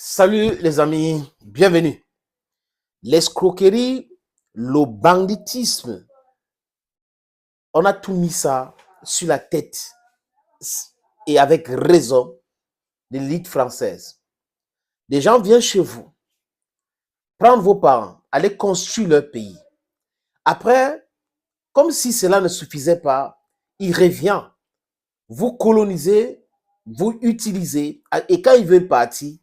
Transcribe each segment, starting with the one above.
Salut les amis, bienvenue. L'escroquerie, le banditisme, on a tout mis ça sur la tête et avec raison de l'élite française. Des gens viennent chez vous, prendre vos parents, aller construire leur pays. Après, comme si cela ne suffisait pas, il revient, vous coloniser, vous utiliser et quand ils veulent partir,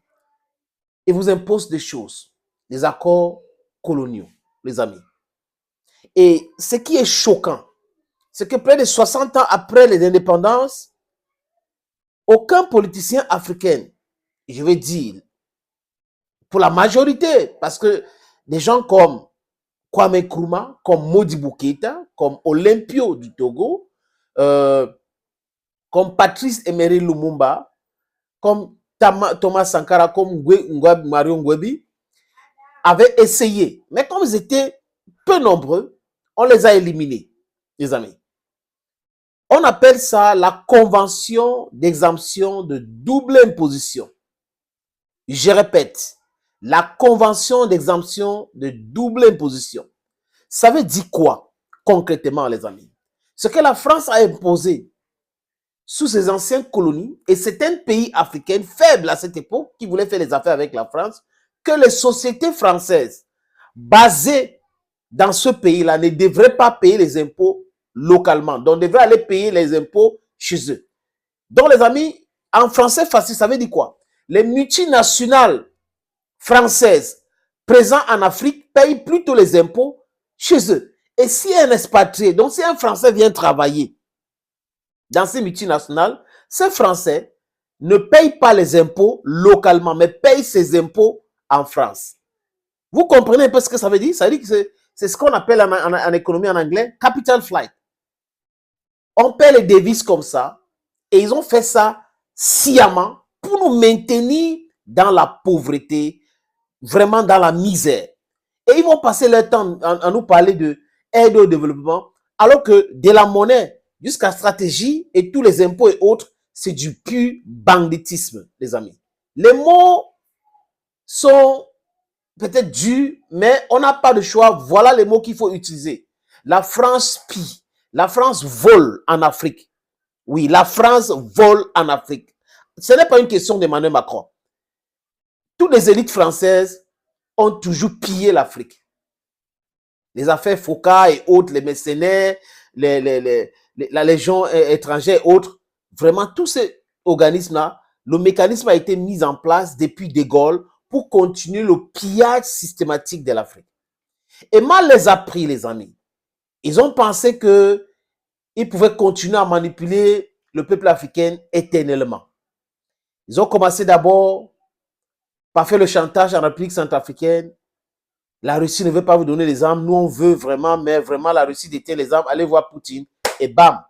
ils vous imposent des choses, des accords coloniaux, les amis. Et ce qui est choquant, c'est que près de 60 ans après les indépendances, aucun politicien africain, je vais dire, pour la majorité, parce que des gens comme Kwame Nkrumah, comme Modibo Keïta, comme Olympio du Togo, comme Patrice Emery Lumumba, comme Thomas Sankara, comme Mario Ngwebi, avaient essayé. Mais comme ils étaient peu nombreux, on les a éliminés, les amis. On appelle ça la convention d'exemption de double imposition. Je répète, la convention d'exemption de double imposition. Ça veut dire quoi concrètement, les amis? Ce que la France a imposé sous ses anciennes colonies, et certains pays africains faibles à cette époque qui voulaient faire les affaires avec la France, que les sociétés françaises basées dans ce pays-là ne devraient pas payer les impôts localement. Donc, on devrait aller payer les impôts chez eux. Donc, les amis, en français facile, ça veut dire quoi? Les multinationales françaises présentes en Afrique payent plutôt les impôts chez eux. Et si un expatrié, donc si un Français vient travailler dans ces multinationales, ces Français ne payent pas les impôts localement, mais payent ses impôts en France. Vous comprenez un peu ce que ça veut dire? Ça veut dire que c'est ce qu'on appelle en économie en anglais capital flight. On paie les devises comme ça et ils ont fait ça sciemment pour nous maintenir dans la pauvreté, vraiment dans la misère. Et ils vont passer leur temps à nous parler de aide au développement, alors que de la monnaie jusqu'à stratégie et tous les impôts et autres, c'est du pur banditisme, les amis. Les mots sont peut-être durs, mais on n'a pas de choix. Voilà les mots qu'il faut utiliser. La France pille. La France vole en Afrique. Oui, la France vole en Afrique. Ce n'est pas une question d'Emmanuel Macron. Toutes les élites françaises ont toujours pillé l'Afrique. Les affaires Foucault et autres, les mercenaires, la Légion étrangère et autres, vraiment tous ces organismes-là, le mécanisme a été mis en place depuis De Gaulle pour continuer le pillage systématique de l'Afrique. Et mal les a pris, les amis. Ils ont pensé qu'ils pouvaient continuer à manipuler le peuple africain éternellement. Ils ont commencé d'abord par faire le chantage en République centrafricaine. La Russie ne veut pas vous donner les armes. Nous, on veut vraiment, mais vraiment, la Russie détient les armes. Allez voir Poutine. Et bam,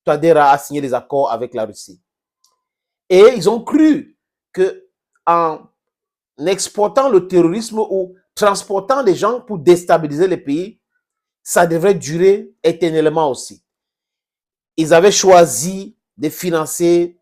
Touadéra a signé des accords avec la Russie. Et ils ont cru qu'en exportant le terrorisme ou transportant des gens pour déstabiliser les pays, ça devrait durer éternellement aussi. Ils avaient choisi de financer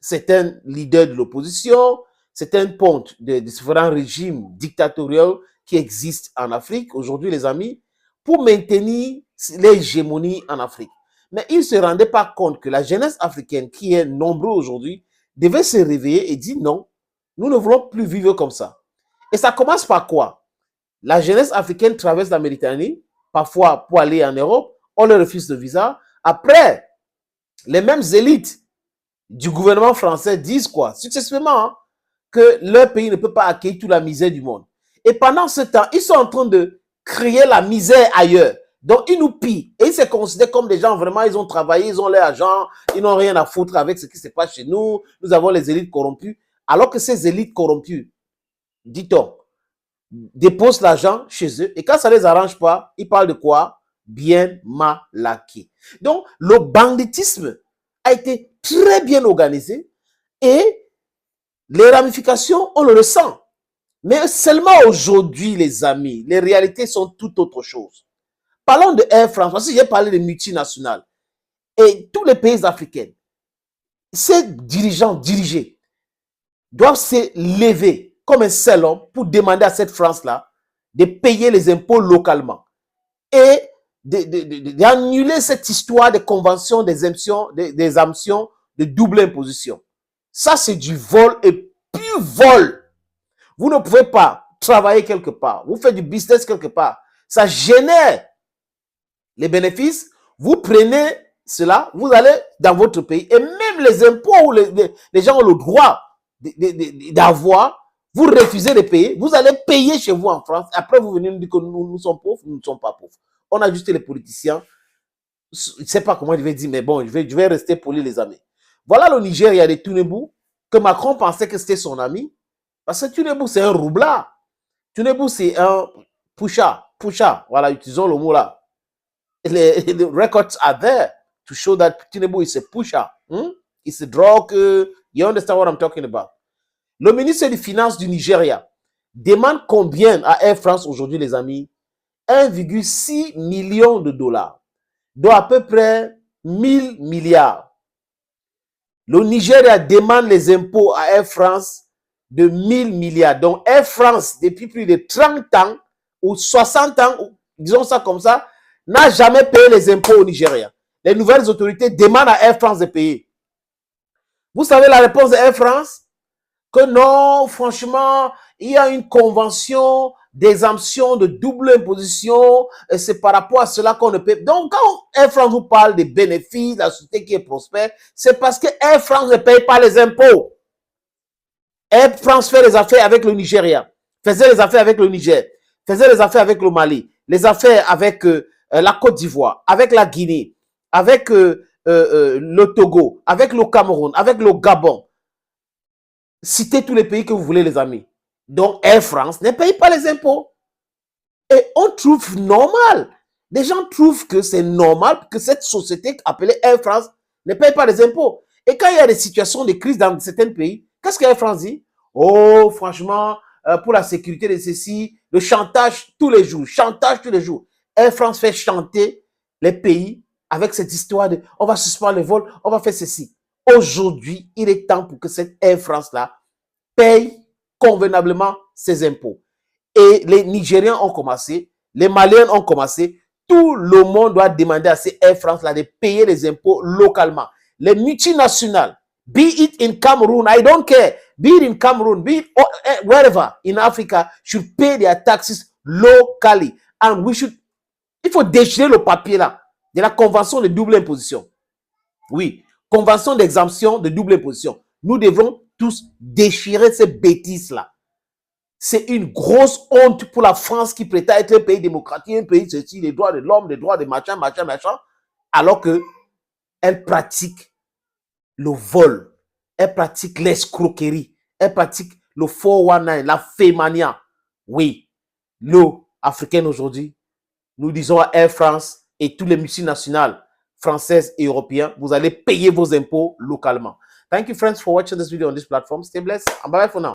certains leaders de l'opposition, certains pontes de différents régimes dictatoriaux qui existent en Afrique aujourd'hui, les amis, pour maintenir l'hégémonie en Afrique. Mais ils ne se rendaient pas compte que la jeunesse africaine, qui est nombreuse aujourd'hui, devait se réveiller et dire non, nous ne voulons plus vivre comme ça. Et ça commence par quoi? La jeunesse africaine traverse la Méditerranée, parfois pour aller en Europe, on leur refuse le visa. Après, les mêmes élites du gouvernement français disent quoi? Successivement, hein, que leur pays ne peut pas accueillir toute la misère du monde. Et pendant ce temps, ils sont en train de créer la misère ailleurs. Donc, ils nous pillent. Et ils se considèrent comme des gens, vraiment, ils ont travaillé, ils ont leur argent, ils n'ont rien à foutre avec ce qui se passe chez nous. Nous avons les élites corrompues. Alors que ces élites corrompues, dit-on, déposent l'argent chez eux. Et quand ça ne les arrange pas, ils parlent de quoi? Bien mal acquis. Donc, le banditisme a été très bien organisé et les ramifications, on le ressent. Mais seulement aujourd'hui, les amis, les réalités sont tout autre chose. Parlons de Air France, parce que j'ai parlé de multinationales. Et tous les pays africains, ces dirigeants dirigés doivent se lever comme un seul homme pour demander à cette France-là de payer les impôts localement et d'annuler cette histoire de convention d'exemption, des exemptions de double imposition. Ça, c'est du vol et pur vol. Vous ne pouvez pas travailler quelque part. Vous faites du business quelque part. Ça génère les bénéfices. Vous prenez cela, vous allez dans votre pays et même les impôts où les gens ont le droit d'avoir, vous refusez de payer, vous allez payer chez vous en France. Après, vous venez nous dire que nous sommes pauvres, nous ne sommes pas pauvres. On a juste les politiciens. Je ne sais pas comment je vais dire, mais bon, je vais rester poli, les amis. Voilà le Niger, il y a des Tunebou que Macron pensait que c'était son ami. Parce que Tunebou, c'est un roublard. Tunebou, c'est un pusha. Voilà, utilisons le mot là. The records are there to show that Tunebou is a pusher. It's a drug. You understand what I'm talking about? Le ministre des Finances du Nigeria demande combien à Air France aujourd'hui, les amis? 1,6 million de dollars. Donc à peu près 1000 milliards. Le Nigeria demande les impôts à Air France de 1000 milliards. Donc Air France, depuis plus de 30 ans ou 60 ans, disons ça comme ça, n'a jamais payé les impôts au Nigeria. Les nouvelles autorités demandent à Air France de payer. Vous savez la réponse de Air France? Que non, franchement, il y a une convention d'exemption de double imposition, et c'est par rapport à cela qu'on ne paie. Donc, quand Air France vous parle des bénéfices, la société qui est prospère, c'est parce que Air France ne paye pas les impôts. Air France fait les affaires avec le Nigeria, faisait les affaires avec le Niger, faisait les affaires avec le Mali, les affaires avec la Côte d'Ivoire, avec la Guinée, avec le Togo, avec le Cameroun, avec le Gabon. Citez tous les pays que vous voulez, les amis. Donc, Air France ne paye pas les impôts. Et on trouve normal. Les gens trouvent que c'est normal que cette société appelée Air France ne paye pas les impôts. Et quand il y a des situations de crise dans certains pays, qu'est-ce qu'Air France dit? Oh, franchement, pour la sécurité de ceci, le chantage tous les jours. Chantage tous les jours. Air France fait chanter les pays avec cette histoire de on va suspendre les vols, on va faire ceci. Aujourd'hui, il est temps pour que cette Air France-là paye convenablement ses impôts. Et les Nigériens ont commencé, les Maliens ont commencé, tout le monde doit demander à ces Air France-là de payer les impôts localement. Les multinationales, be it in Cameroon, I don't care, be it in Cameroon, be it wherever in Africa, should pay their taxes locally. And we should, il faut déchirer le papier là, de la convention de double imposition. Oui, convention d'exemption de double imposition. Nous devons tous déchirer ces bêtises-là. C'est une grosse honte pour la France qui prétend être un pays démocratique, un pays ceci, les droits de l'homme, les droits de machin, alors qu'elle pratique le vol, elle pratique l'escroquerie, elle pratique le 419, la fémania. Oui, nous, Africains aujourd'hui, nous disons à Air France et tous les multinationales françaises et européens, vous allez payer vos impôts localement. Thank you, friends, for watching this video on this platform. Stay blessed and bye for now.